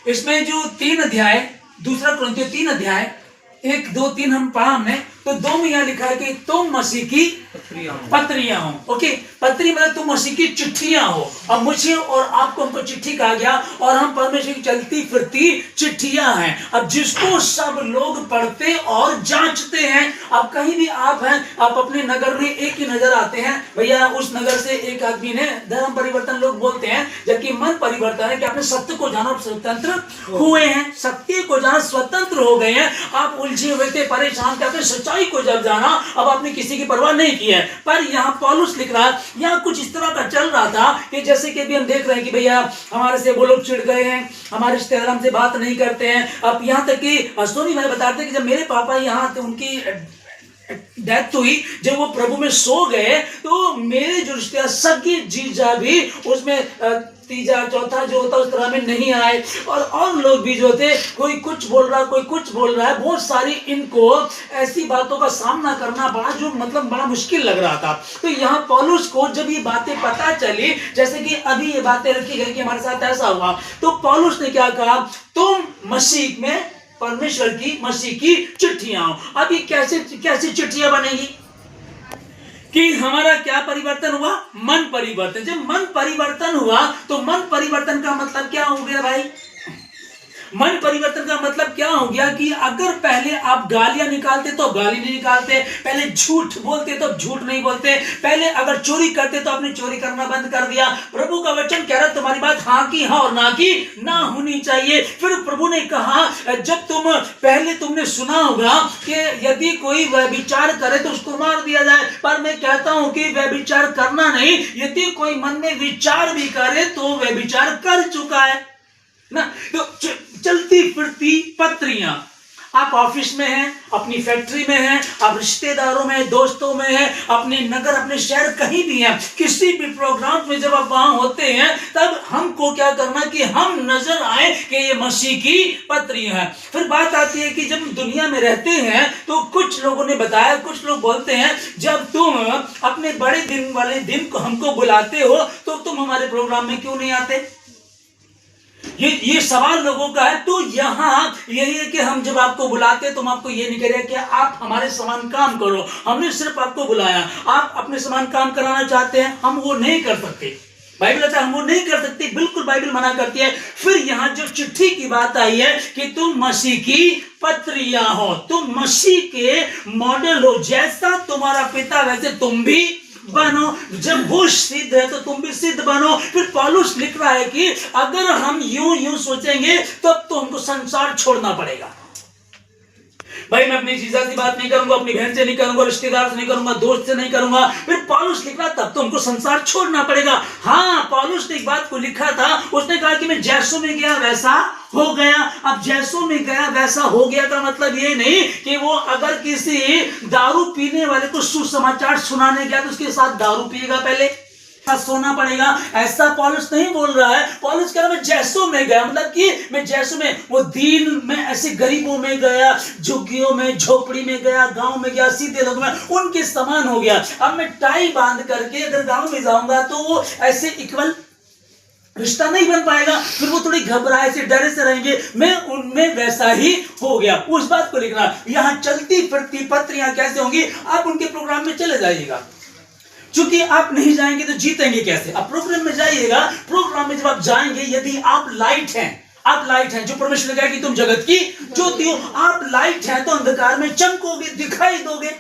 इसमें जो 3 अध्याय, दूसरा कुरिन्थियों 3 अध्याय 1, 2, 3 हम पढ़ा हमने, तो 2 में यहां लिखा है कि तुम मसीह की पत्रियां हो। ओके, पत्री मतलब तुम मसीह की चिट्ठियां हो। अब मुझे और आपको, हमको चिट्ठी कहा गया और हम परमेश्वर की चलती फिरती चिट्ठियां हैं। अब जिसको सब लोग पढ़ते और जांचते हैं। अब कहीं भी आप हैं, आप अपने नगर में एक ही नजर आते हैं, भैया उस नगर से एक आदमी ने धर्म परिवर्तन लोग बोलते हैं, जबकि मन परिवर्तन है कि आपने सत्य को जाना, स्वतंत्र हुए हैं, सत्य को जाना, स्वतंत्र हो गए हैं। आप उलझे हुए थे, परेशान थे, आपने सच्चाई को जब जाना, अब आपने किसी की परवाह नहीं की है। पर यहाँ पौलुस लिख रहा है, यहाँ कुछ इस तरह का चल रहा था कि जैसे कि अभी हम देख रहे हैं कि भैया हमारे से वो लोग चिढ़ गए हैं, हमारे रिश्तेदार हमसे बात नहीं करते हैं। अब यहाँ तक कि सोनी भाई बताते हैं कि जब मेरे पापा यहाँ थे, उनकी डेथ हुई, जब वो प्रभु में सो गए, तो मेरे जो रिश्तेदार सगे जीजा भी उसमें तीजा चौथा जो होता उस तरह में नहीं आए, और लोग भी जो थे, कोई कुछ बोल रहा, कोई कुछ बोल रहा है, बहुत सारी इनको ऐसी बातों का सामना करना बड़ा जो मतलब बड़ा मुश्किल लग रहा था। तो यहाँ पौलुस को जब ये बातें पता चली, जैसे कि अभी ये बातें रखी गई कि हमारे साथ ऐसा हुआ, तो पौलुस ने क्या कहा, तुम मसीह में परमेश्वर की, मसीह की चिट्ठियां हो। अब ये कैसे चिट्ठियां बनेगी कि हमारा क्या परिवर्तन हुआ, मन परिवर्तन। जब मन परिवर्तन हुआ तो मन परिवर्तन का मतलब क्या हो गया भाई, मन परिवर्तन का मतलब क्या हो गया कि अगर पहले आप गालियां निकालते तो गाली नहीं निकालते, पहले झूठ बोलते तो झूठ नहीं बोलते, पहले अगर चोरी करते तो आपने चोरी करना बंद कर दिया। प्रभु का वचन कह रहा है तुम्हारी बात हाँ की हाँ और ना की ना होनी चाहिए। फिर प्रभु ने कहा, जब तुमने सुना होगा कि यदि कोई व्यभिचार करे तो उसको मार दिया जाए, पर मैं कहता हूं कि व्यभिचार करना नहीं, यदि कोई मन में विचार भी करे तो व्यभिचार कर चुका है ना। तो चलती फिरती पत्रियां, आप ऑफिस में हैं, अपनी फैक्ट्री में हैं, आप रिश्तेदारों में, दोस्तों में हैं, अपने नगर, अपने शहर, कहीं भी हैं, किसी भी प्रोग्राम में जब आप वहां होते हैं, तब हमको क्या करना कि हम नजर आए कि ये मसीह की पत्रियां हैं। फिर बात आती है कि जब दुनिया में रहते हैं तो कुछ लोगों ने बताया, कुछ लोग बोलते हैं, जब तुम अपने बड़े दिन वाले दिन को हमको बुलाते हो तो तुम हमारे प्रोग्राम में क्यों नहीं आते। ये सवाल लोगों का है। तो यहाँ यही है कि हम जब आपको बुलाते हैं तो हम आपको ये नहीं कह रहे कि आप हमारे समान काम करो, हमने सिर्फ आपको बुलाया, आप अपने समान काम कराना चाहते हैं, हम वो नहीं कर सकते। बाइबल कहता है हम वो नहीं कर सकते, बिल्कुल बाइबल मना करती है। फिर यहाँ जो चिट्ठी की बात आई है कि तुम मसीह की पत्रियां हो, तुम मसीह के मॉडल हो, जैसा तुम्हारा पिता वैसे तुम भी बनो, जब वो सिद्ध है तो तुम भी सिद्ध बनो। फिर पौलुस लिख रहा है कि अगर हम यूं सोचेंगे तब तो हमको संसार छोड़ना पड़ेगा। भाई मैं अपनी जीजा से बात नहीं करूंगा, अपनी बहन से नहीं करूंगा, रिश्तेदार से नहीं करूंगा, दोस्त से नहीं करूंगा। फिर पौलुस लिख रहा तब तो हमको संसार छोड़ना पड़ेगा। हाँ, पौलुस ने एक बात को लिखा था, उसने कहा कि मैं जैसों में गया वैसा हो गया। अब जैसों में गया वैसा हो गया का मतलब ये नहीं कि वो अगर किसी दारू पीने वाले को सुसमाचार सुनाने गया तो उसके साथ दारू पिएगा, पहले सोना पड़ेगा, ऐसा पौलुस नहीं बोल रहा है। पौलुस कह रहा है मैं जैसों में गया, मतलब कि मैं जैसों में, वो दीन में, ऐसे गरीबों में गया, झुग्गियों में, झोपड़ी में गया, गांव में गया, सीधे लोगों में उनके समान हो गया। अब मैं टाई बांध करके अगर गांव में जाऊंगा तो वो ऐसे इक्वल रिश्ता नहीं बन पाएगा, फिर वो थोड़ी घबराए से, डरे से रहेंगे। मैं उनमें वैसा ही हो गया, उस बात को लिखना। यहाँ चलती फिरती पत्रियां कैसे होंगी, आप उनके प्रोग्राम में चले जाइएगा, क्योंकि आप नहीं जाएंगे तो जीतेंगे कैसे। आप प्रोग्राम में जाइएगा, प्रोग्राम में जब आप जाएंगे, यदि आप लाइट हैं, जो परमेश्वर ने कहा कि तुम जगत की ज्योति हो, आप लाइट हैं तो अंधकार में चमकोगे, दिखाई दोगे,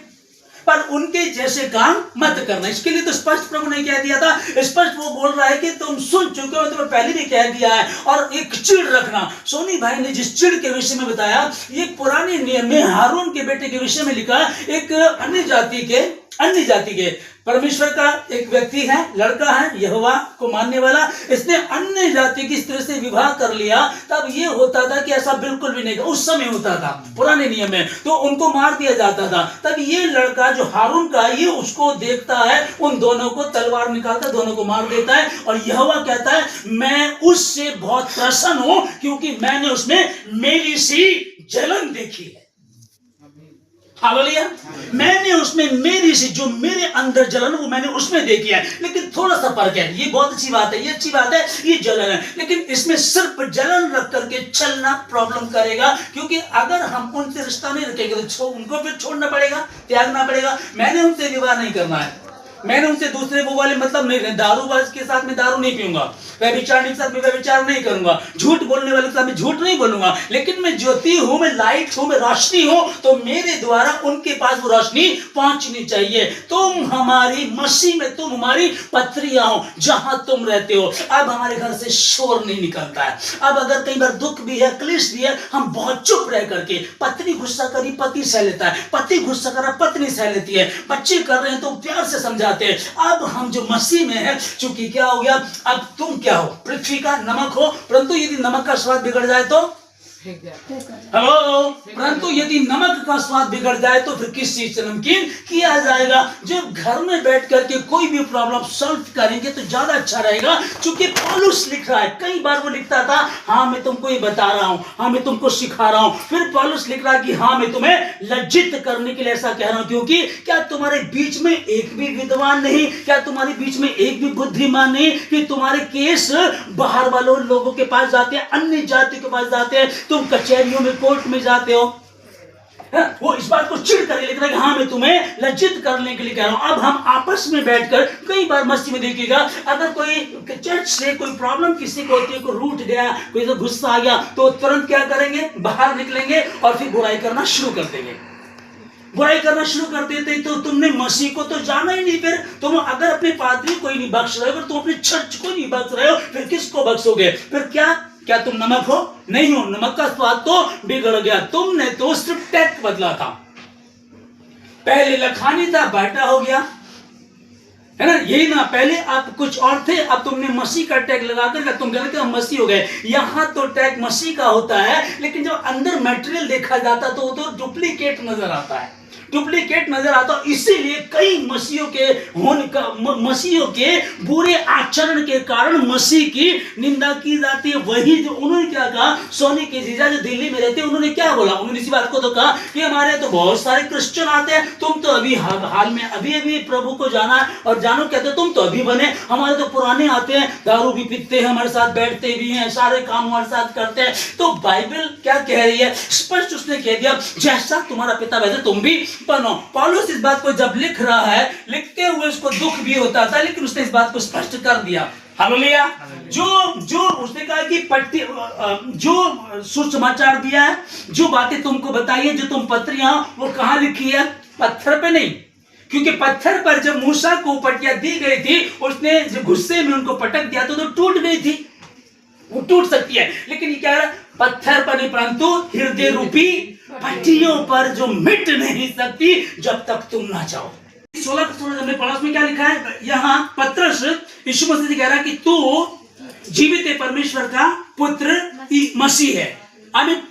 पर उनके जैसे काम मत करना। इसके लिए तो स्पष्ट प्रभु ने कह दिया था, स्पष्ट वो बोल रहा है कि तुम सुन चुके हो, तुम्हें पहले भी कह दिया है। और एक चिड़ रखना, सोनी भाई ने जिस चिड़ के विषय में बताया, ये पुराने नियम में हारून के बेटे के विषय में लिखा, एक अन्य जाति के परमेश्वर का एक व्यक्ति है, लड़का है, यहोवा को मानने वाला, इसने अन्य जाति की स्त्री से विवाह कर लिया। तब ये होता था कि ऐसा बिल्कुल भी नहीं था, उस समय होता था पुराने नियम में, तो उनको मार दिया जाता था। तब ये लड़का जो हारून का, ये उसको देखता है, उन दोनों को तलवार निकालता है, दोनों को मार देता है। और यहोवा कहता है मैं उससे बहुत प्रसन्न हूं, क्योंकि मैंने उसमें मेरी सी जलन देखी है। हालेलुया। मैंने उसमें मेरी से जो मेरे अंदर जलन वो मैंने उसमें देखी है, लेकिन थोड़ा सा फर्क है। ये बहुत अच्छी बात है, ये अच्छी बात है, ये जलन है, लेकिन इसमें सिर्फ जलन रख करके चलना प्रॉब्लम करेगा, क्योंकि अगर हम उनसे रिश्ता नहीं रखेंगे तो उनको फिर छोड़ना पड़ेगा, त्यागना पड़ेगा। मैंने उनसे विवाह नहीं करना है, मैंने उनसे दूसरे वो वाले मतलब नहीं, दारूबाज के साथ में दारू नहीं पीऊंगा, व्यभिचारी के साथ में व्यभिचार नहीं करूंगा, झूठ बोलने वाले के साथ में झूठ नहीं बोलूंगा, लेकिन मैं ज्योति हूं, मैं लाइट हूं, मैं रोशनी हूं, तो मेरे द्वारा उनके पास वो रोशनी पहुंचनी चाहिए। तुम हमारी मसीह में, तुम हमारी पत्रियां हो जहां तुम रहते हो। अब हमारे घर से शोर नहीं निकलता है। अब अगर कई बार दुख भी है, क्लेश भी है, हम बहुत चुप रह करके, पत्नी गुस्सा करी पति सह लेता है, पति गुस्सा करा पत्नी सह लेती है, बच्चे कर रहे हैं तो प्यार से समझा। अब हम जो मसीह में है, चूंकि क्या हो गया, अब तुम क्या हो, पृथ्वी का नमक हो, परंतु यदि नमक का स्वाद बिगड़ जाए तो, हेलो, परंतु यदि नमक का स्वाद बिगड़ जाए तो फिर किस चीज से नमकीन किया जाएगा। जब घर में बैठ करके कोई भी प्रॉब्लम सॉल्व करेंगे तो ज्यादा अच्छा रहेगा। क्योंकि पौलुस लिख रहा है, कई बार वो लिखता था हाँ मैं तुमको ये बता रहा हूं, हाँ मैं तुमको सिखा रहा हूं, फिर पौलुस लिख रहा है कि हाँ मैं तुम्हें लज्जित करने के लिए ऐसा कह रहा हूं। क्योंकि क्या तुम्हारे बीच में एक भी विद्वान नहीं, क्या तुम्हारे बीच में एक भी बुद्धिमान नहीं कि तुम्हारे केस बाहर वालों लोगों के पास जाते हैं, अन्य जाति के पास जाते हैं, तुम कचहरियों में, कोर्ट में जाते हो। वो इस बात को चिढ़ कर लिख रहा है कि हाँ मैं तुम्हें लज्जित करने के लिए कह रहा हूं। अब हम आपस में बैठकर, कई बार मस्ती में देखिएगा, अगर कोई चर्च से कोई प्रॉब्लम किसी को होती है, कोई रूठ गया, कोई तो गुस्सा आ गया, तो तुरंत क्या करेंगे, बाहर निकलेंगे और फिर बुराई करना शुरू कर देंगे। बुराई करना शुरू कर देते तो तुमने मसीह को तो जाना ही नहीं। फिर तुम अगर अपने पादरी को ही नहीं बख्श रहे हो, तुम अपने चर्च को नहीं बख्श रहे हो, फिर किसको बख्शोगे? फिर क्या तुम नमक हो? नहीं हो। नमक का स्वाद तो बिगड़ गया। तुमने तो सिर्फ टैग बदला था, पहले लखानी था, बाटा हो गया, है ना, यही ना। पहले आप कुछ और थे, अब तुमने मसीह का टैग लगाकर तुम कहते हो मसीह हो गए। यहाँ तो टैग मसीह का होता है, लेकिन जब अंदर मटेरियल देखा जाता तो वो तो डुप्लीकेट नजर आता है, डुप्लीकेट नजर आता। इसीलिए कई मसीहों के बुरे आचरण के कारण मसीह की निंदा की जाती है। वही जो उन्होंने क्या कहा, सोनी के जीजा जो दिल्ली में रहते हैं, उन्होंने क्या बोला, उन्होंने इसी बात को तो कहा कि हमारे तो बहुत सारे क्रिश्चियन आते हैं, तुम तो अभी हाल में अभी प्रभु को जाना है और जानो कहते तुम तो अभी बने, हमारे तो पुराने आते हैं, दारू भी पीते हैं, हमारे साथ बैठते भी हैं, सारे काम हमारे साथ करते हैं। तो बाइबल क्या कह रही है, स्पष्ट उसने कह दिया जैसा तुम्हारा पिता वैसे तुम भी बनो। पौलुस इस बात को जब लिख रहा है, लिखते हुए उसको दुख भी होता था, लेकिन उसने इस बात को स्पष्ट कर दिया। हालेलुया। जो उसने कहा कि जो सुसमाचार दिया है, जो बातें तुमको बताई है, जो तुम पत्रियां, वो कहां लिखी है? पत्थर पे नहीं। क्योंकि पत्थर पर जब मूसा को पटिया दी गई थी, उसने जो गुस्से में उनको पटक दिया तो टूट गई थी, वो टूट सकती है। लेकिन ये क्या है, पत्थर पर नहीं परंतु हृदय रूपी पट्टियों पर जो मिट नहीं सकती जब तक तुम ना चाहो। 16 हमने पढ़ा, उसमें क्या लिखा है, यहाँ पत्रस यीशु मसीह से कह रहा है कि तू जीवित परमेश्वर का पुत्र मसीह है। आमीन।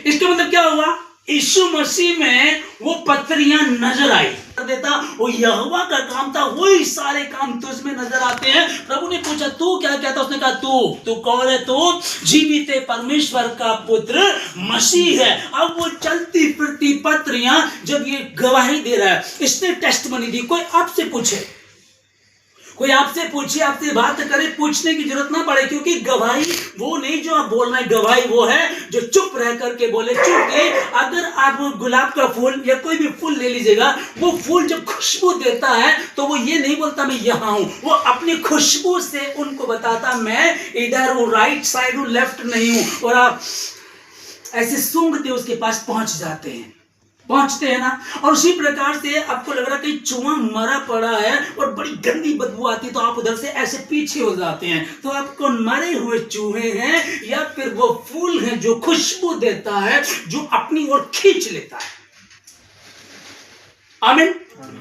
इसका मतलब क्या हुआ, यीशु मसीह में वो पत्रियां नजर आई देता, वो यहोवा का काम था, वही सारे काम तुझमें नजर आते हैं। प्रभु ने पूछा तू क्या कहता, उसने कहा तू कौन है? तू जीवित परमेश्वर का पुत्र मसीह है। अब वो चलती फिरती पत्रियां जब ये गवाही दे रहा है, इसने टेस्टमनी दी। कोई आपसे पूछे, कोई आपसे पूछे, आपसे बात करे, पूछने की जरूरत ना पड़े, क्योंकि गवाही वो नहीं जो आप बोल रहे हैं, गवाही वो है जो चुप रह करके बोले। चूंकि अगर आप गुलाब का फूल या कोई भी फूल ले लीजिएगा, वो फूल जब खुशबू देता है तो वो ये नहीं बोलता मैं यहाँ हूं, वो अपनी खुशबू से उनको बताता मैं इधर हूं, राइट साइड हूं, लेफ्ट नहीं हूं। और आप ऐसे सूंघते उसके पास पहुंचते हैं ना। और उसी प्रकार से आपको लग रहा है कि चूहा मरा पड़ा है और बड़ी गंदी बदबू आती है, तो आप उधर से ऐसे पीछे हो जाते हैं। तो आपको मरे हुए चूहे हैं या फिर वो फूल है जो खुशबू देता है, जो अपनी ओर खींच लेता है। आमीन।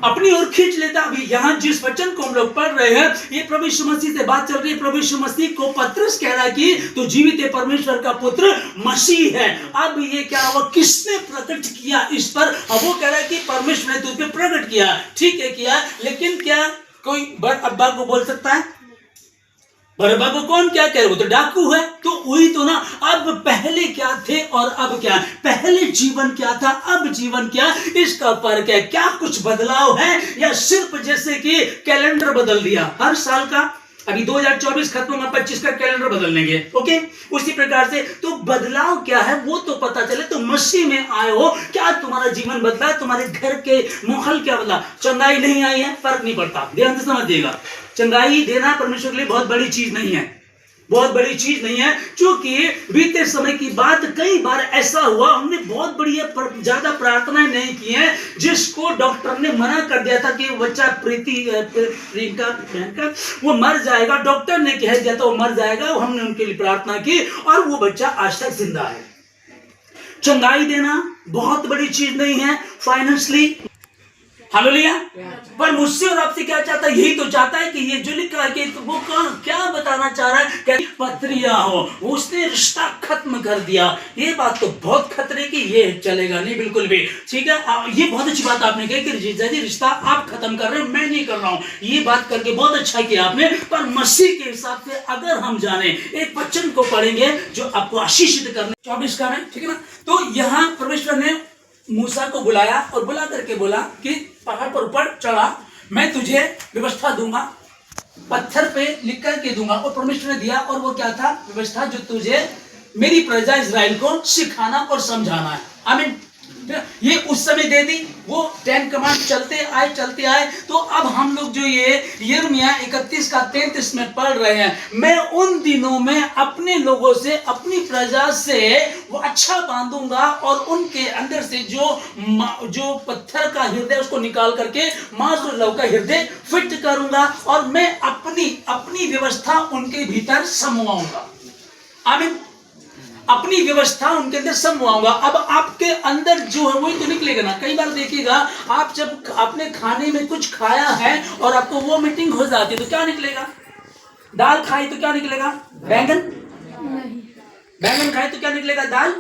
अपनी ओर खींच लेता। अभी यहाँ जिस वचन को हम लोग पढ़ रहे हैं, ये प्रभु यीशु मसीह से बात चल रही है। प्रभु यीशु मसीह को पत्रस कह रहा है कि तू जीवित परमेश्वर का पुत्र मसीह है। अब ये क्या हुआ, किसने प्रकट किया इस पर? अब वो कह रहा है कि परमेश्वर ने तुझ पे प्रकट किया। ठीक है, किया, लेकिन क्या कोई बड़ अब्बा को बोल सकता है? बरअब्बा कौन क्या कह रहे, वो तो डाकू है। तो वही तो ना, अब पहले क्या थे और अब क्या, पहले जीवन क्या था, अब जीवन क्या, इसका फर्क है। क्या कुछ बदलाव है या सिर्फ जैसे कि कैलेंडर बदल दिया हर साल का, अभी 2024 खत्म होगा, 25 का कैलेंडर बदल लेंगे, ओके, उसी प्रकार से। तो बदलाव क्या है वो तो पता चले। तो मसीह में आए हो, क्या तुम्हारा जीवन बदला, तुम्हारे घर के माहौल क्या बदला। चंगाई नहीं आई है, फर्क नहीं पड़ता, ध्यान से समझिएगा। चंगाई देना परमेश्वर के लिए बहुत बड़ी चीज नहीं है, बहुत बड़ी चीज नहीं है। क्योंकि बीते समय की बात, कई बार ऐसा हुआ, हमने बहुत बढ़िया ज्यादा प्रार्थनाएं नहीं की हैं, जिसको डॉक्टर ने मना कर दिया था कि बच्चा प्रियंका वो मर जाएगा, डॉक्टर ने कह दिया था वो मर जाएगा, हमने उनके लिए प्रार्थना की और वो बच्चा आज तक जिंदा है। चंगाई देना बहुत बड़ी चीज नहीं है फाइनेंशियली, हालेलुया। पर मुझसे और आपसे क्या चाहता है, यही तो चाहता है कि ये जो लिखा है कि तो वो क्या बताना चाह रहा है कि पत्रियां हो, उसने रिश्ता खत्म कर दिया। ये बात तो बहुत खतरे की, ये चलेगा नहीं बिल्कुल भी, ठीक है। ये बहुत अच्छी बात आपने कही कि जीजा जी रिश्ता आप खत्म कर रहे हैं, मैं नहीं कर रहा हूं, ये बात करके बहुत अच्छा किया आपने। पर मसीह के हिसाब से अगर हम जाने, एक वचन को पढ़ेंगे जो आपको आशीषित करने 24 का है, ठीक है ना। तो यहाँ परमेश्वर ने मूसा को बुलाया और बुला करके बोला कि पहाड़ पर ऊपर चढ़ा, मैं तुझे व्यवस्था दूंगा, पत्थर पे लिख करके दूंगा। और परमेश्वर ने दिया, और वो क्या था व्यवस्था, जो तुझे मेरी प्रजा इस्राएल को सिखाना और समझाना है। आमीन। ये उस समय दे दी, वो 10 कमांड चलते आए। तो अब हम लोग जो ये यिर्मयाह 31 का 33 में पढ़ रहे हैं, मैं उन दिनों में अपने लोगों से, अपनी प्रजा से वो अच्छा बांधूंगा और उनके अंदर से जो पत्थर का हृदय उसको निकाल करके मांस और लहू का हृदय फिट करूंगा, और मैं अपनी व्यवस्था उनके भीतर समवाऊंगा। आमीन। अपनी व्यवस्था उनके अंदर समवाऊंगा। अब आपके अंदर जो है वही तो निकलेगा ना। कई बार देखिएगा, आप जब आपने खाने में कुछ खाया है और आपको वो मीटिंग हो जाती है तो क्या निकलेगा, दाल खाई तो क्या निकलेगा, बैंगन खाए तो क्या निकलेगा, दाल,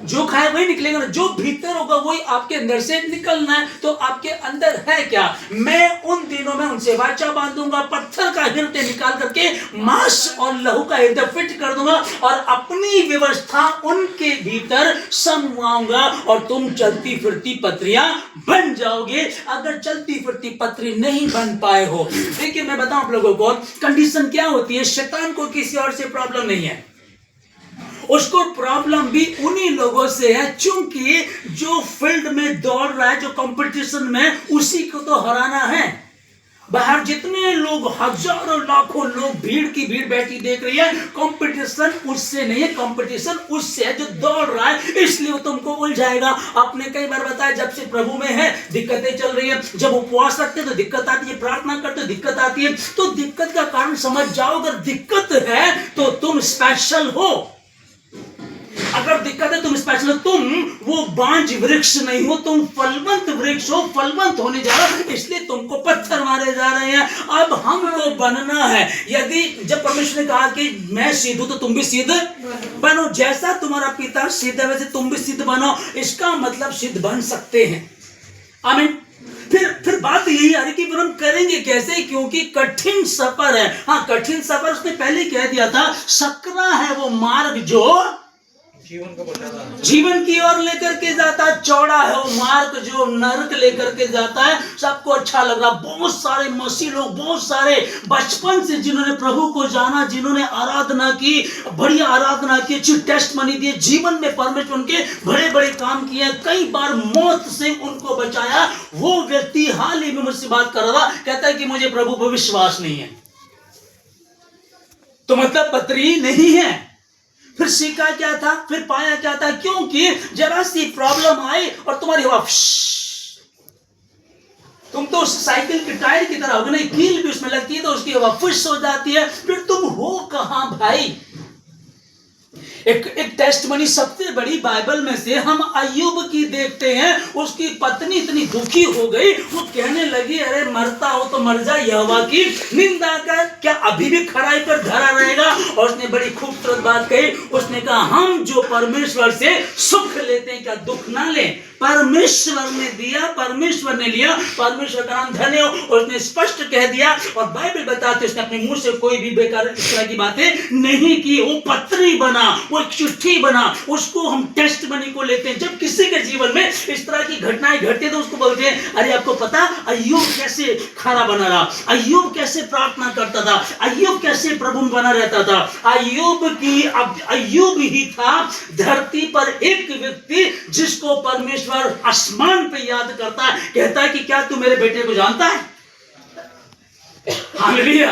जो खाए वही निकलेगा ना। जो भीतर होगा वही आपके अंदर से निकलना है। तो आपके अंदर है क्या, मैं उन दिनों में उनसे वाचा बांधूंगा, पत्थर का हृदय निकाल करके मांस और लहू का हृदय फिट कर दूंगा और अपनी व्यवस्था उनके भीतर समवाऊंगा, और तुम चलती फिरती पत्रियां बन जाओगे। अगर चलती फिरती पत्री नहीं बन पाए हो, देखिए मैं बताऊं आप लोगों को, कंडीशन क्या होती है। शैतान को किसी और से प्रॉब्लम नहीं है, उसको प्रॉब्लम भी उन्हीं लोगों से है, क्योंकि जो फील्ड में दौड़ रहा है, जो कंपटीशन में, उसी को तो हराना है। बाहर जितने लोग, हजारों लाखों लोग, भीड़ की भीड़ बैठी देख रही है, कंपटीशन उससे नहीं है, कंपटीशन उससे है जो दौड़ रहा है, इसलिए वो तुमको उलझाएगा। आपने कई बार बताया, जब से प्रभु में है दिक्कतें चल रही है, जब उपवास रखते तो दिक्कत आती है, प्रार्थना करते दिक्कत आती है। तो दिक्कत का कारण समझ जाओ, अगर दिक्कत है तो तुम स्पेशल हो। अगर दिक्कत है तुम स्पेशल हो, तुम वो बांझ वृक्ष नहीं हो, तुम फलवंत वृक्ष हो, फलवंत होने जा रहे हो, इसलिए तुमको पत्थर मारे जा रहे हैं। अब हमको बनना है। यदि जब परमेश्वर ने कहा कि मैं सिद्ध हूं तो तुम भी सिद्ध बनो, जैसा तुम्हारा पिता सिद्ध है वैसे तुम भी सिद्ध बनो, इसका मतलब सिद्ध बन सकते हैं। आमीन। फिर बात यही आ रही कि हम करेंगे कैसे, क्योंकि कठिन सफर है। हाँ, कठिन सफर, उसने पहले कह दिया था, सकरा है वो मार्ग जो जीवन की ओर लेकर के जाता है, चौड़ा है वो मार्ग जो नरक लेकर के जाता है। सबको अच्छा लग रहा, बहुत सारे मसीह लोग, बहुत सारे बचपन से जिन्होंने प्रभु को जाना, जिन्होंने आराधना की, बढ़िया आराधना की, अच्छी टेस्ट मनी दिए, जीवन में परमेश्वर उनके बड़े बड़े काम किए, कई बार मौत से उनको बचाया। वो व्यक्ति हाल ही में मुझसे बात कर रहा, कहता है कि मुझे प्रभु पर विश्वास नहीं है। तो मतलब पत्री नहीं है। फिर सीखा क्या था, फिर पाया क्या था, क्योंकि जरा सी प्रॉब्लम आई और तुम्हारी हवा, तुम तो उस साइकिल के टायर की तरह हो, नहीं, कील भी उसमें लगती है तो उसकी हवा फुश हो जाती है। फिर तुम हो कहां भाई। एक टेस्ट मनी सबसे बड़ी बाइबल में से हम अय्यूब की देखते हैं। उसकी पत्नी इतनी दुखी हो गई, वो कहने लगी अरे मरता हो तो मर जा, यहोवा की निंदा कर, क्या अभी भी खराई पर धरा रहेगा? और उसने बड़ी खूबसूरत बात कही, उसने कहा हम जो परमेश्वर से सुख लेते हैं क्या दुख ना ले? परमेश्वर ने दिया, परमेश्वर ने लिया, परमेश्वर का नाम धन्य हो। उसने स्पष्ट कह दिया और बाइबल बताते उसने अपने मुंह से कोई भी बेकार इस तरह की बातें नहीं की। वो पत्री बना, वो एक चिट्ठी बना, उसको हम टेस्ट मनी को लेते हैं। जब किसी के जीवन में इस तरह की घटनाएं घटती है तो उसको बोलते हैं अरे आपको पता अय्यूब कैसे खरा बना रहा, अय्यूब कैसे प्रार्थना करता था, अय्यूब कैसे प्रभु बना रहता था। अय्यूब ही था धरती पर एक व्यक्ति जिसको परमेश्वर आसमान पे याद करता है, कहता है कि क्या तू मेरे बेटे को जानता है? हालेलुया।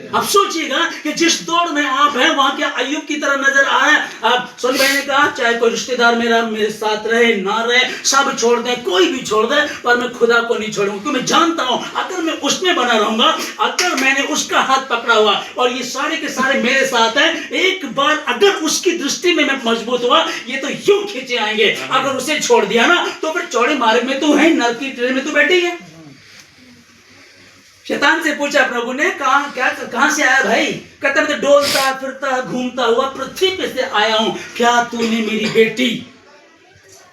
अब सोचिएगा कि जिस दौड़ में आप हैं वहां क्या अय्यूब की तरह नजर आ रहा है? अब सोनी भाई ने कहा चाहे कोई रिश्तेदार मेरे साथ रहे ना रहे, सब छोड़ दे, कोई भी छोड़ दे, पर मैं खुदा को नहीं छोड़ूंगा, क्योंकि मैं जानता हूं अगर मैं उसमें बना रहूंगा, अगर मैंने उसका हाथ पकड़ा हुआ और ये सारे के सारे मेरे साथ हैं, एक बार अगर उसकी दृष्टि में मैं मजबूत हुआ, ये तो यूं खींचे आएंगे। अगर उसे छोड़ दिया ना तो फिर चौड़े मार्ग में तू है, नरक की ट्रेन में तू बैठी है। शैतान से पूछा प्रभु ने, कहां से आया भाई? कहता मैं डोलता फिरता घूमता हुआ पृथ्वी पे से आया हूं, क्या तूने मेरी बेटी?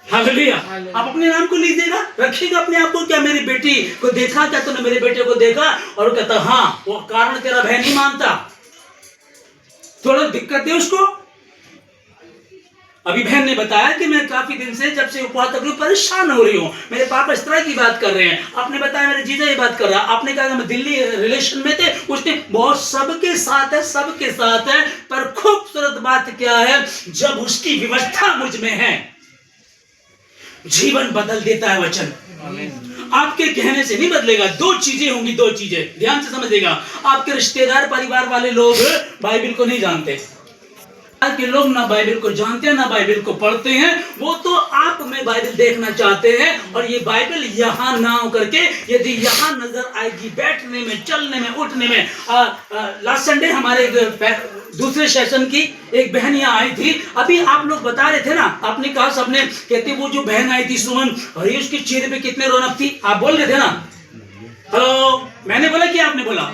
हालेलुया। आप अपने नाम को लीजिएगा, रखिएगा अपने आप को, क्या मेरी बेटी को देखा? क्या तूने मेरे बेटे को देखा? और वो कहता हाँ। वो कारण तेरा भाई नहीं मानता, थोड़ा दिक्कत है उसको। अभी बहन ने बताया कि मैं काफी दिन से जब से उपवास कर रही हूँ परेशान हो रही हूँ, मेरे पापा इस तरह की बात कर रहे हैं। आपने बताया मेरे जीजा ये बात कर रहा, आपने कहा कि मैं दिल्ली रिलेशन में थे, उसने बहुत सबके साथ है, पर खूबसूरत बात क्या है, जब उसकी व्यवस्था मुझ में है जीवन बदल देता है वचन। आपके कहने से नहीं बदलेगा। दो चीजें होंगी, दो चीजें ध्यान से समझिएगा। आपके रिश्तेदार परिवार वाले लोग बाइबल को नहीं जानते, के लोग ना बाइबल को जानते हैं ना बाइबल को पढ़ते हैं, वो तो आप में बाइबल देखना चाहते हैं। और ये बाइबल यहाँ ना हो करके यदि यहाँ नजर आएगी, बैठने में, चलने में, उठने में। लास्ट संडे हमारे दूसरे सेशन की एक बहन यहाँ आई थी। अभी आप लोग बता रहे थे ना, आपने कहा सबने, कहते वो जो बहन आई थी सुमन, अरे उसके चेहरे पे कितने रौनक थी। आप बोल रहे थे ना, हेलो, मैंने बोला कि आपने बोला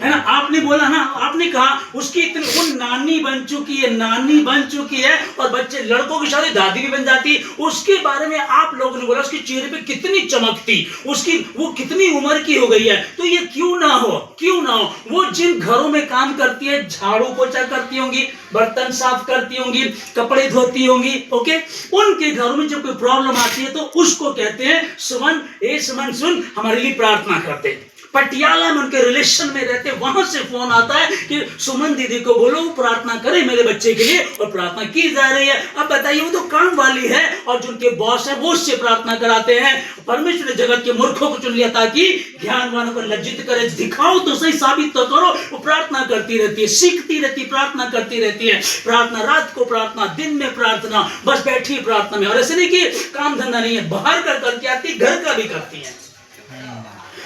है ना? आपने बोला ना, आपने कहा उसकी इतनी, वो नानी बन चुकी है और बच्चे लड़कों की शादी दादी भी बन जाती। उसके बारे में आप लोगों ने बोला उसके चेहरे पे कितनी चमक थी, उसकी वो कितनी उम्र की हो गई है। तो ये क्यों ना हो, वो जिन घरों में काम करती है, झाड़ू पोछा करती होंगी, बर्तन साफ करती होंगी, कपड़े धोती होंगी, ओके, उनके घरों में जब कोई प्रॉब्लम आती है तो उसको कहते हैं सुमन, सुमन सुन, हमारे लिए प्रार्थना करते। पटियाला में उनके रिलेशन में रहते, वहां से फोन आता है कि सुमन दीदी को बोलो प्रार्थना करे मेरे बच्चे के लिए, और प्रार्थना की जा रही है। अब बताइए, वो तो काम वाली है और जो उनके बॉस है वो उससे प्रार्थना कराते हैं। परमेश्वर ने जगत के मूर्खों को चुन लिया ताकि ज्ञानवानों को लज्जित करे। दिखाओ तो सही, साबित तो करो। वो प्रार्थना करती रहती है, सीखती रहती, प्रार्थना करती रहती है। प्रार्थना, रात को प्रार्थना, दिन में प्रार्थना, बस बैठी प्रार्थना में। और ऐसे नहीं कि काम धंधा नहीं है, बाहर का करके आती, घर का भी करती है।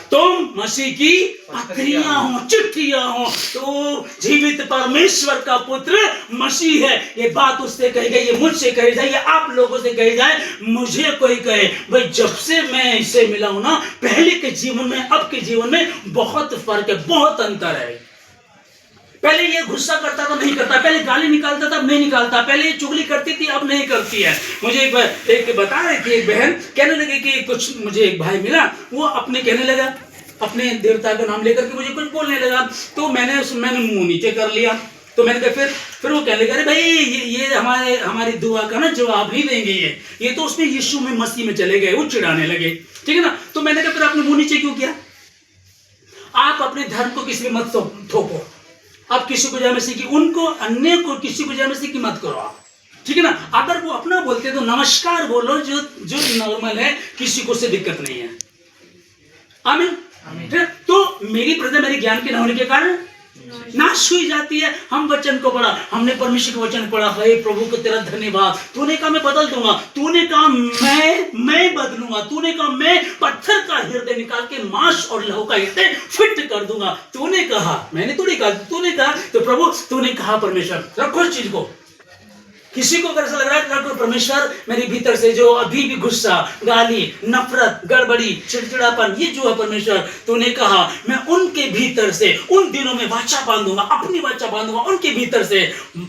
तुम मसीह की पत्रियां हो, चिट्ठियां हो, तो जीवित परमेश्वर का पुत्र मसीह है। ये बात उससे कही गई, ये मुझसे कही जाए, ये आप लोगों से कही जाए, मुझे कोई कहे भाई जब से मैं इससे मिला हूं ना, पहले के जीवन में अब के जीवन में बहुत फर्क है, बहुत अंतर है। पहले ये गुस्सा करता था, नहीं करता, पहले गाली निकालता था, अब नहीं निकालता, पहले ये चुगली करती थी, अब नहीं करती है। मुझे एक बता रही थी एक बहन, कहने लगे कि कुछ, मुझे एक भाई मिला, वो अपने कहने लगा, अपने देवता का नाम लेकर के मुझे कुछ बोलने लगा, तो मैंने मुंह नीचे कर लिया। तो मैंने कहा फिर वो कहने लगे अरे भाई ये हमारी दुआ का ना जवाब ही देंगे, ये तो उसमें यीशु में मसीह में चले गए, वो चिढ़ाने लगे, ठीक है ना। तो मैंने कहा फिर आपने मुंह नीचे क्यों किया? आप अपने धर्म को किसी में मत थोपो, आप किसी को जय मसीह की, उनको अन्य को किसी को जय मसीह की मत करो आप, ठीक है ना। अगर वो अपना बोलते तो नमस्कार बोलो, जो नॉर्मल है, किसी को से दिक्कत नहीं है। आमीन। तो मेरी प्रजा मेरे ज्ञान के न होने के कारण नाश हुई जाती है। हम वचन को पढ़ा, हमने परमेश्वर का वचन पढ़ा, हे प्रभु को तेरा धन्यवाद, तूने कहा मैं बदल दूंगा, तूने कहा मैं बदलूंगा, तूने कहा मैं पत्थर का हृदय निकाल के मांस और लहू का हृदय फिट कर दूंगा, तूने कहा, मैंने थोड़ी कहा, तूने कहा। तो प्रभु तूने कहा, परमेश्वर रखो इस चीज को, किसी को अगर ऐसा लग रहा है डॉक्टर परमेश्वर मेरे भीतर से जो अभी भी गुस्सा, गाली, नफरत, गड़बड़ी, चिड़चिड़ापन ये जो है परमेश्वर तूने कहा मैं उनके भीतर से उन दिनों में वाचा बांधूंगा, अपनी वाचा बांधूंगा, उनके भीतर से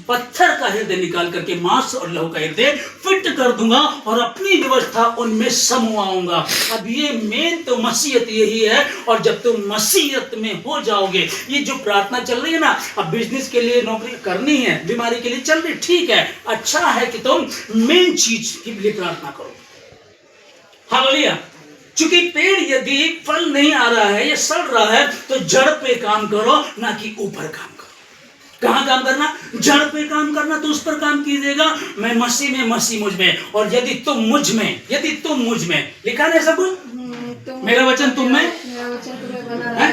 पत्थर का हृदय निकाल करके मांस और लहू का हृदय फिट कर दूंगा और अपनी व्यवस्था उनमें समवाऊंगा। अब ये मेन तो मसीहत यही है। और जब तुम मसीहत में हो जाओगे, ये जो प्रार्थना चल रही है ना, अब बिजनेस के लिए नौकरी करनी है, बीमारी के लिए चल रही, ठीक है, अच्छा है कि तुम मेन चीज के लिए प्रार्थना करो। हालेलुया। चूंकि पेड़ यदि फल नहीं आ रहा है, ये सड़ रहा है, तो जड़ पे काम करो, ना कि ऊपर काम करो। कहां काम करना? जड़ पे काम करना, तो उस पर काम कीजिएगा। मैं मसीह में, मसीह मुझ में, और यदि तुम मुझ में, लिखा है सब कुछ, मेरा वचन तुम में,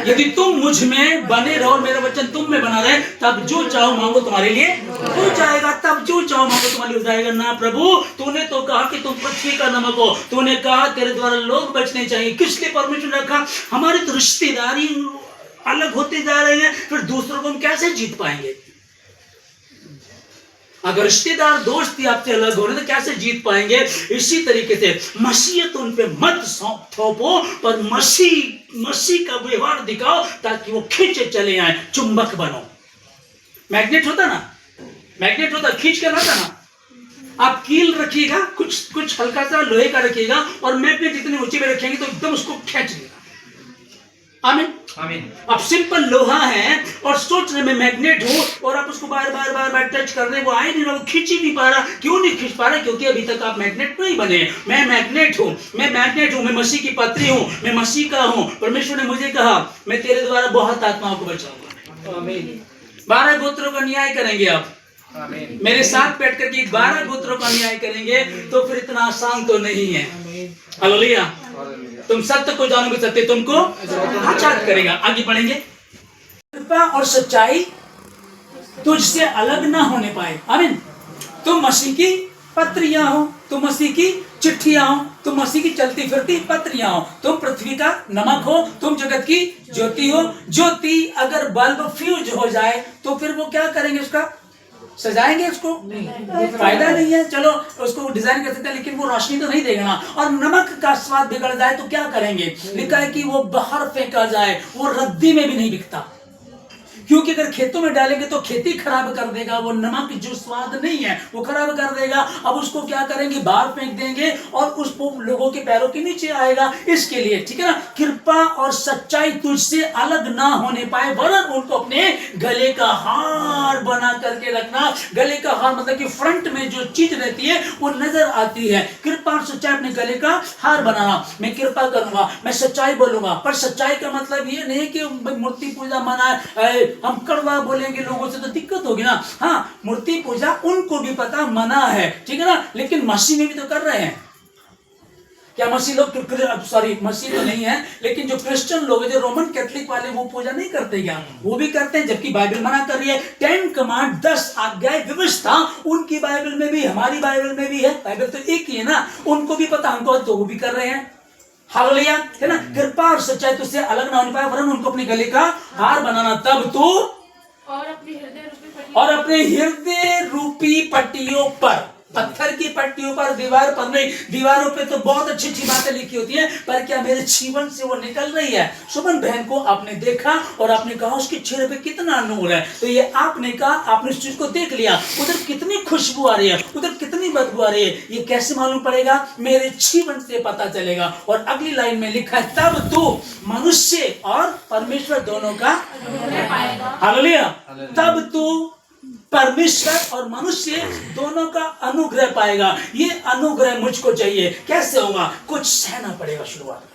यदि तुम मुझ में बने रहो, मेरा वचन तुम में बना रहे, तब जो चाहो मांगो तुम्हारे लिए हो जाएगा। तब जो चाहो मांगो तुम्हारे लिए हो जाएगा। ना प्रभु, तूने तो कहा कि तुम पृथ्वी का नमक हो, तूने कहा तेरे द्वारा लोग बचने चाहिए। किस लिए परमेश्वर ने रखा? हमारी तो रिश्तेदारी अलग होते जा रहे हैं, फिर दूसरों को हम कैसे जीत पाएंगे? अगर रिश्तेदार दोस्ती आपसे अलग हो रहे तो कैसे जीत पाएंगे? इसी तरीके से मसीहत उन पे मत थोपो, पर मसीह का व्यवहार दिखाओ, ताकि वो खींचे चले आए। चुंबक बनो। मैग्नेट होता ना, मैग्नेट होता, खींच कर लाता ना। आप कील रखिएगा, कुछ हल्का सा लोहे का रखिएगा, और मैग्नेट जितने ऊंचे में रखेंगे तो एकदम उसको खींच लेगा। आमीन, आमीन। अब सिंपल लोहा है और सोच रहे मैं मैग्नेट हूं, और आप उसको बार बार टच कर रहे, वो आ ही नहीं रहा, वो खींच ही नहीं पा रहा। क्यों नहीं खींच पा रहा? क्योंकि अभी तक आप मैग्नेट नहीं बने। मैं मैग्नेट हूं, मैं मसीह की पत्री हूं, मैं मसीह का हूं। परमेश्वर ने मुझे कहा मैं तेरे द्वारा बहुत आत्माओं को बचाऊंगा। आमीन। 12 गोत्रों का न्याय करेंगे आप। आमीन। मेरे साथ बैठ करके 12 गोत्रों का न्याय करेंगे, तो फिर इतना आसान तो नहीं है। हालेलुया। तुम सत्य को जानोगे, सत्य तुमको आजाद करेगा। आगे बढ़ेंगे। कृपा और सच्चाई तुझसे अलग ना होने पाए। आमीन। तुम मसीह की पत्रियां हो, तुम मसीह की चिट्ठियां हो, तुम मसीह की चलती फिरती पत्रियां हो, तुम पृथ्वी का नमक हो, तुम जगत की ज्योति हो। ज्योति अगर बल्ब फ्यूज हो जाए तो फिर वो क्या करेंगे? उसका सजाएंगे? उसको फायदा नहीं है। चलो उसको डिजाइन कर सकते हैं, लेकिन वो रोशनी तो नहीं देगा ना। और नमक का स्वाद बिगड़ जाए तो क्या करेंगे? लिखा है कि वो बाहर फेंका जाए, वो रद्दी में भी नहीं बिकता। क्योंकि अगर खेतों में डालेंगे तो खेती खराब कर देगा। वो नमक जो स्वाद नहीं है वो खराब कर देगा। अब उसको क्या करेंगे? बाहर फेंक देंगे, और उस लोगों के पैरों के नीचे आएगा। इसके लिए, ठीक है ना, कृपा और सच्चाई तुझसे अलग ना होने पाए, वरन उनको अपने गले का हार बना करके रखना। गले का हार मतलब कि फ्रंट में जो चीज रहती है वो नजर आती है। कृपा और सच्चाई अपने गले का हार बनाना। मैं कृपा करूंगा, मैं सच्चाई बोलूंगा, पर सच्चाई का मतलब ये नहीं कि मूर्ति पूजा मना, हम कड़वा बोलेंगे लोगों से तो दिक्कत होगी ना। हाँ, मूर्ति पूजा उनको भी पता मना है, ठीक है ना, लेकिन मसीह में भी तो कर रहे हैं। क्या मसीह लोग, सॉरी मसीह तो नहीं है, लेकिन जो क्रिश्चियन लोग, जो रोमन कैथोलिक वाले, वो पूजा नहीं करते क्या? वो भी करते हैं, जबकि बाइबल मना कर रही है। 10 कमांड, 10 आज्ञाएं, व्यवस्था उनकी बाइबल में भी, हमारी बाइबल में भी है। बाइबल तो एक ही है ना, उनको भी पता, हमको तो वो भी कर रहे हैं। हालेलुया, है ना। कृपा और सच्चाई तुझसे अलग ना होने पाए, वरन उनको अपने गले का हार बनाना। तब तू और अपने हृदय रूपी पट्टियों पर, पत्थर की पट्टियों पर, दीवार पर नहीं। दीवारों पे तो बहुत अच्छी अच्छी बातें लिखी होती हैं, पर क्या मेरे जीवन से वो निकल रही है? सुमन बहन को आपने देखा और आपने कहा उसके चेहरे पे कितना नूर है, तो ये आपने कहा, आपने इस चीज को देख लिया, उधर कितनी खुशबू आ रही है, उधर कितनी बदबू आ रही है, ये कैसे मालूम पड़ेगा? मेरे जीवन से पता चलेगा। और अगली लाइन में लिखा है, तब तू मनुष्य और परमेश्वर दोनों का, हालेलुया, तब तू परमेश्वर और मनुष्य दोनों का अनुग्रह पाएगा। ये अनुग्रह मुझको चाहिए। कैसे होगा? कुछ सहना पड़ेगा, शुरुआत में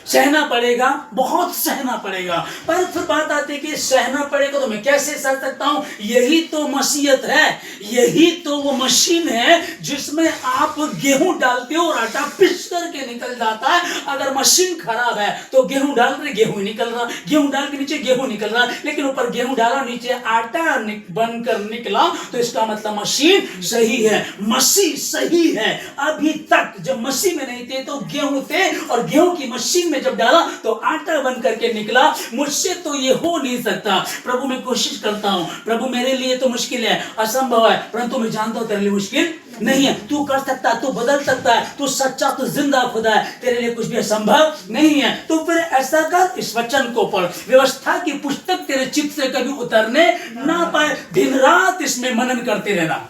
सहना पड़ेगा, बहुत सहना पड़ेगा। पर फिर बात आती है कि सहना पड़ेगा तो मैं कैसे सह सकता हूं? यही तो मसीहत है, यही तो वो मशीन है जिसमें आप गेहूं डालते हो और आटा पिस करके निकल जाता है। अगर मशीन खराब है तो गेहूं डाल रहे, गेहूं निकल रहा, गेहूं डाल के नीचे गेहूं निकल रहा, लेकिन ऊपर गेहूं डाला, नीचे आटा बनकर निकला, तो इसका मतलब मशीन सही है, मसीह सही है। अभी तक जब मसीह में नहीं थे तो गेहूं थे, और गेहूं की मशीन में में जब डाला तो आटा बन करके निकला। मुझसे तो ये हो नहीं सकता प्रभु, मैं कोशिश करता हूँ प्रभु, मेरे लिए तो मुश्किल है, असंभव है, परंतु मैं जानता हूँ तेरे लिए मुश्किल नहीं है। तू कर सकता है, तू बदल सकता है, तू सच्चा, तू जिंदा खुदा है, तेरे लिए कुछ भी असंभव नहीं है। तो फिर ऐसा कर, इस वचन को पढ़, व्यवस्था की पुस्तक तेरे चित्त से कभी उतरने ना पाए, दिन रात इसमें मनन करते रहना।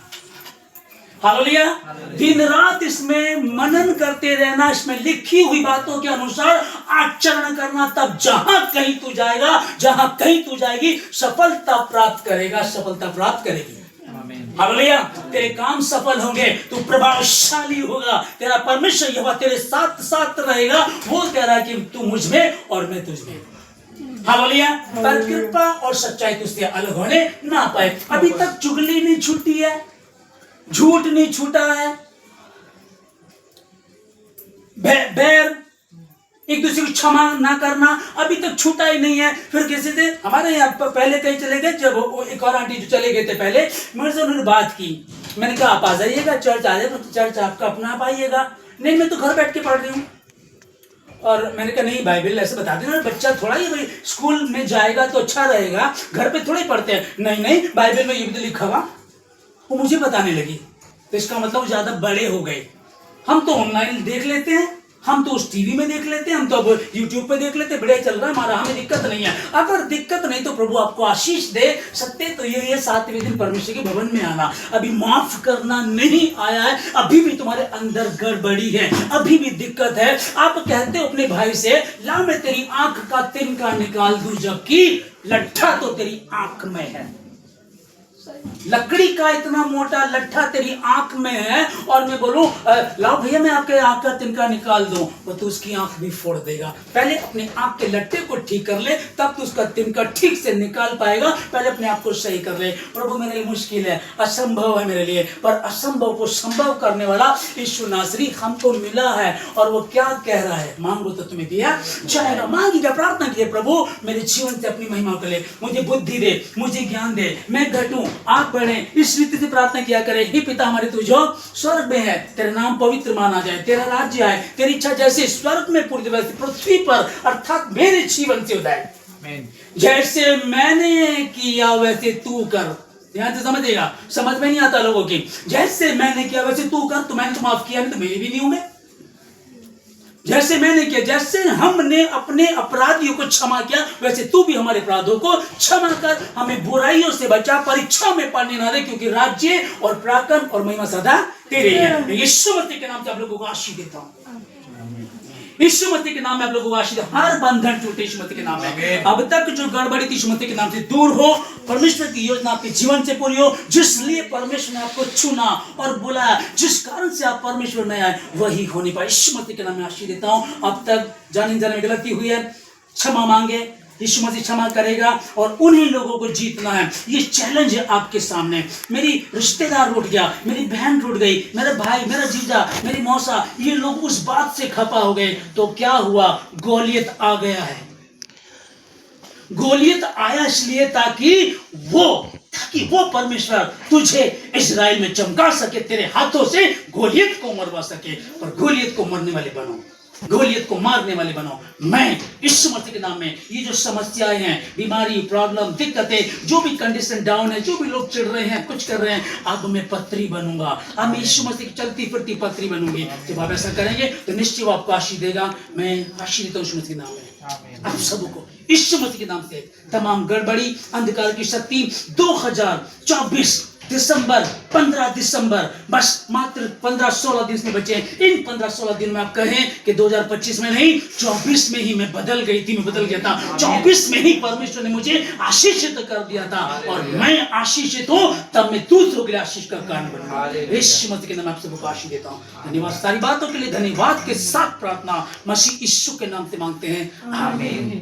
हालेलुया। दिन रात इसमें मनन करते रहना, इसमें लिखी हुई बातों के अनुसार आचरण करना, तब जहां कहीं तू जाएगा, जहां कहीं तू जाएगी, सफलता प्राप्त करेगा, सफलता प्राप्त करेगी। हालेलुया। तेरे काम सफल होंगे, तू प्रभावशाली होगा, तेरा परमेश्वर यहोवा तेरे साथ साथ रहेगा। वो कह रहा है कि तू मुझ में और मैं तुझ में। हालेलुया। पर कृपा और सच्चाई तुझसे अलग होने ना पाए। अभी तक चुगली नहीं छूटी है, झूठ नहीं छूटा है, बैर, एक दूसरे को क्षमा ना करना अभी तक छूटा ही नहीं है। फिर कैसे थे हमारे यहाँ पहले कहीं चले गए, जब वो एक और आंटी जो चले गए थे पहले, मेरे से उन्होंने बात की, मैंने कहा आप आ जाइएगा चर्च, आ जाइए, चर्च आपका अपना आप आइएगा। नहीं, मैं तो घर बैठ के पढ़ रही हूँ। और मैंने कहा नहीं, बाइबल ऐसे बता देना, बच्चा थोड़ा ही भाई स्कूल में जाएगा तो अच्छा रहेगा, घर पे थोड़े पढ़ते हैं। नहीं नहीं, बाइबल में ये भी तो लिखा हुआ। वो मुझे बताने लगी, तो इसका मतलब ज्यादा बड़े हो गए। हम तो ऑनलाइन देख लेते हैं, हम तो उस टीवी में देख लेते हैं, हम तो अब यूट्यूब पे देख लेते हैं, बढ़िया चल रहा है हमारा, हमें दिक्कत नहीं है। अगर दिक्कत नहीं तो प्रभु आपको आशीष दे। सत्य तो ये है, 7वें दिन परमेश्वर के भवन में आना, अभी माफ करना नहीं आया है, अभी भी तुम्हारे अंदर गड़बड़ी है, अभी भी दिक्कत है। आप कहते हो अपने भाई से, ला मैं तेरी आंख का तिनका निकाल दूं, जबकि लट्ठा तो तेरी आंख में है। लकड़ी का इतना मोटा लट्ठा तेरी आंख में है, और मैं बोलूं लाओ भैया मैं आपके आंख का तिनका निकाल दूं, वो तो उसकी आंख भी फोड़ देगा। पहले अपने आंख के लट्ठे को ठीक कर ले, तब तो उसका तिनका ठीक से निकाल पाएगा। पहले अपने आप को सही कर ले। प्रभु मेरे लिए मुश्किल है, असंभव है मेरे लिए, पर असंभव को संभव करने वाला यीशु नासरी हमको मिला है। और वो क्या कह रहा है, मांगो तो तुम्हें दिया जाएगा। मांगिएगा, प्रार्थना कीजिए, प्रभु मेरे जीवन से अपनी महिमा कर ले, मुझे बुद्धि दे, मुझे ज्ञान दे, मैं घटूं आप बढ़े। इस रीति से प्रार्थना किया करें, हे पिता हमारे तू जो स्वर्ग में है, तेरा नाम पवित्र माना जाए, तेरा राज्य आए, तेरी इच्छा जैसे स्वर्ग में पूरी वैसे पृथ्वी पर, अर्थात मेरे जीवन से उदाय। जैसे मैंने किया वैसे तू कर। ध्यान से समझिएगा, समझ में नहीं आता लोगों की। जैसे मैंने किया वैसे तू कर, तो मैंने तो माफ किया नहीं तो मेरे भी नहीं होंगे। जैसे मैंने किया, जैसे हमने अपने अपराधियों को क्षमा किया, वैसे तू भी हमारे अपराधों को क्षमा कर, हमें बुराइयों से बचा, परीक्षा में पड़ने ना दे, क्योंकि राज्य और पराक्रम और महिमा सदा तेरे हैं। यीशु मसीह के नाम से आप लोगों को आशीष देता हूं, यीशु मसीह के नाम में आप लोगों को आशीष। हर बंधन टूटे यीशु मसीह के नाम में। अब तक जो गड़बड़ी थी यीशु मसीह के नाम से दूर हो, परमेश्वर की योजना आपके जीवन से पूरी हो। जिस लिए परमेश्वर ने आपको चुना और बुलाया, जिस कारण से आप परमेश्वर में आए, वही होने पाए। यीशु मसीह के नाम में आशीष देता हूं। अब तक जाने जाने में गलती हुई है, क्षमा मांगे, यीशु मसीह क्षमा करेगा। और उन्हीं लोगों को जीतना है। ये चैलेंज है आपके सामने। मेरी रिश्तेदार रूठ गया, मेरी बहन रूठ गई, मेरा भाई, मेरा जीजा, मेरी मौसा, ये लोग उस बात से खपा हो गए। तो क्या हुआ, गोलियत आ गया है। गोलियत आया इसलिए ताकि वो परमेश्वर तुझे इजराइल में चमका सके, तेरे हाथों से गोलियत को मरवा सके। पर गोलियत को मरने वाले बनो, गोलियत को मारने वाले बनो। मैं यीशु मसीह के नाम में ये जो समस्याएं हैं, बीमारी, प्रॉब्लम, दिक्कतें, जो भी कंडीशन डाउन है, जो भी लोग चिढ़ रहे हैं, कुछ कर रहे हैं, अब मैं पत्री बनूंगा, अब मैं यीशु मसीह की चलती फिरती पत्री बनूंगी। जब आप ऐसा करेंगे तो निश्चय वो आपको आशीष देगा। मैं आशीष देता हूँ यीशु मसीह के नाम में आप सबको, यीशु मसीह के नाम से। तमाम गड़बड़ी, अंधकार की शक्ति 2024 दिसंबर, 15 दिसंबर, बस मात्र 15-16 दिन में बचे। इन 15-16 दिन में आप कहें कि 2025 में नहीं, 24 में ही मैं बदल गई थी, मैं बदल गया था। 24 में ही परमेश्वर ने मुझे आशीषित कर दिया था, और मैं आशीषित हूं, तब मैं दूसरों के लिए आशीष का कारण बनूंगा। यीशु मसीह के नाम में आप सबको आशीष देता हूं। धन्यवाद, सारी बातों के लिए धन्यवाद के साथ प्रार्थना मसीह यीशु के नाम से मांगते हैं, आमीन।